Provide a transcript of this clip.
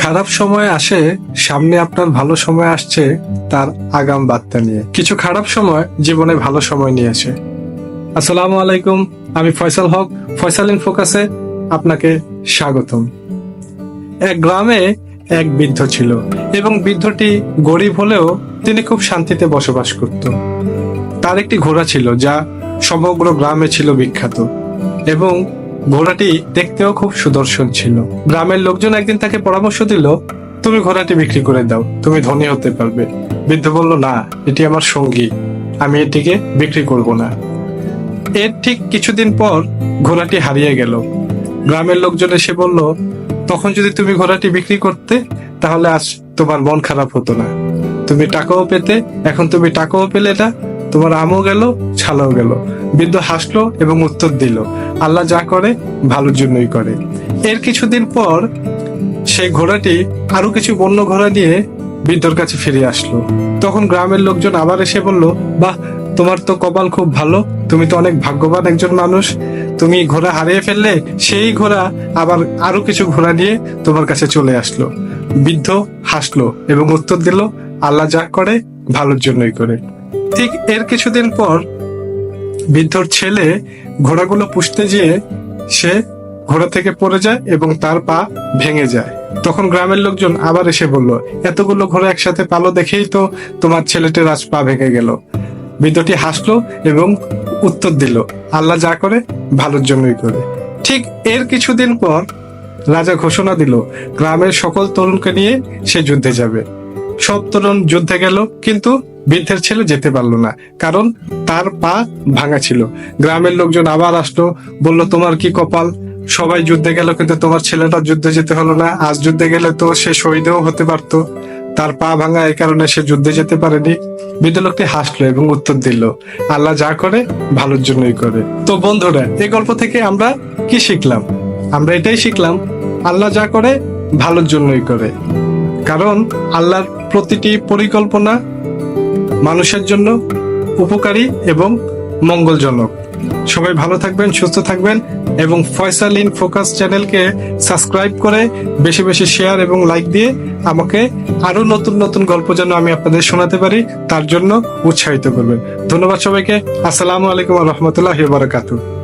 খারাপ সময় আসে, সামনে আপনার ভালো সময় আসছে তার আগাম বার্তা নিয়ে। কিছু খারাপ সময় জীবনে ভালো সময় নিয়ে আসে। আসসালামু আলাইকুম, আমি ফয়সাল হক। ফয়সাল ইন ফোকাসে আপনাকে স্বাগতম। এক গ্রামে এক বৃদ্ধ ছিল এবং বৃদ্ধটি গরিব হলেও তিনি খুব শান্তিতে বসবাস করত। তার একটি ঘোড়া ছিল যা সমগ্র গ্রামে ছিল বিখ্যাত এবং ঘোড়াটি দেখতেও খুব সুদর্শন ছিল। গ্রামের লোকজন একদিন তাকে পরামর্শ দিল, তুমি ঘোড়াটি বিক্রি করে দাও, তুমি ধনী হতে পারবে। বৃদ্ধ বলল, না, এটি আমার সঙ্গী, আমি এটিকে বিক্রি করব না। এর ঠিক কিছুদিন পর ঘোড়াটি হারিয়ে গেল। গ্রামের লোকজন এসে বলল, তখন যদি তুমি ঘোড়াটি বিক্রি করতে তাহলে আজ তোমার মন খারাপ হতো না, তুমি টাকাও পেতে। এখন তুমি টাকাও পেলে না, তোমার আমও গেল, ছালাও গেল। বৃদ্ধ হাসলো এবং উত্তর দিল, আল্লাহ যা করে ভালোর জন্যই করে। এর কিছুদিন পর সেই ঘোড়াটি আরো কিছু বন্য ঘোড়া নিয়ে বৃদ্ধর কাছে ফিরে আসলো। তখন গ্রামের লোকজন আবার এসে বলল, বাহ, তোমার তো কপাল খুব ভালো, তুমি তো অনেক ভাগ্যবান একজন মানুষ, তুমি ঘোড়া হারিয়ে ফেললে, সেই ঘোড়া আবার আরো কিছু ঘোড়া নিয়ে তোমার কাছে চলে আসলো। বৃদ্ধ হাসলো এবং উত্তর দিল, আল্লাহ যা করে ভালোর জন্যই করে। ঠিক এর কিছুদিন পর বৃদ্ধর ছেলে ঘোড়াগুলো পুষতে গিয়ে সে ঘোড়া থেকে পড়ে যায় এবং তার পা ভেঙে যায়। তখন গ্রামের লোকজন আবার এসে বলল, এতগুলো ঘোড়া একসাথে পালো দেখেই তো তোমার ছেলেটির আজ পা ভেঙে গেল। বৃদ্ধটি হাসলো এবং উত্তর দিল, আল্লাহ যা করে ভালোর জন্যই করে। ঠিক এর কিছুদিন পর রাজা ঘোষণা দিল, গ্রামের সকল তরুণকে নিয়ে সে যুদ্ধে যাবে। সব তরুণ যুদ্ধে গেল, কিন্তু বৃদ্ধের ছেলে যেতে পারলো না, কারণ তার পা ভাঙা ছিল। গ্রামের লোকজন আবার আসলো, বলল, তোমার কি কপাল, সবাই যুদ্ধে গেল কিন্তু তোমার ছেলেটা যুদ্ধে যেতে হলো না। আজ যুদ্ধে গেলে তো সে শহীদও হতে পারতো, তার পা ভাঙা, এই কারণে সে যুদ্ধে যেতে পারেনি। বৃদ্ধ লোকটি হাসলো এবং উত্তর দিল, আল্লাহ যা করে ভালোর জন্যই করে। তো বন্ধুরা, এই গল্প থেকে আমরা কি শিখলাম? আমরা এটাই শিখলাম, আল্লাহ যা করে ভালোর জন্যই করে। কারণ আল্লাহর প্রতিটি পরিকল্পনা মানুষের জন্য উপকারী এবং মঙ্গলজনক। সবাই ভালো থাকবেন, সুস্থ থাকবেন এবং ফয়সাল ইন ফোকাস চ্যানেলকে সাবস্ক্রাইব করে বেশি বেশি শেয়ার এবং লাইক দিয়ে আমাকে আরো নতুন নতুন গল্প যেন আমি আপনাদের শোনাতে পারি তার জন্য উৎসাহিত করবেন। ধন্যবাদ সবাইকে। আসসালামু আলাইকুম ওয়া রাহমাতুল্লাহি ওয়া বারাকাতুহু।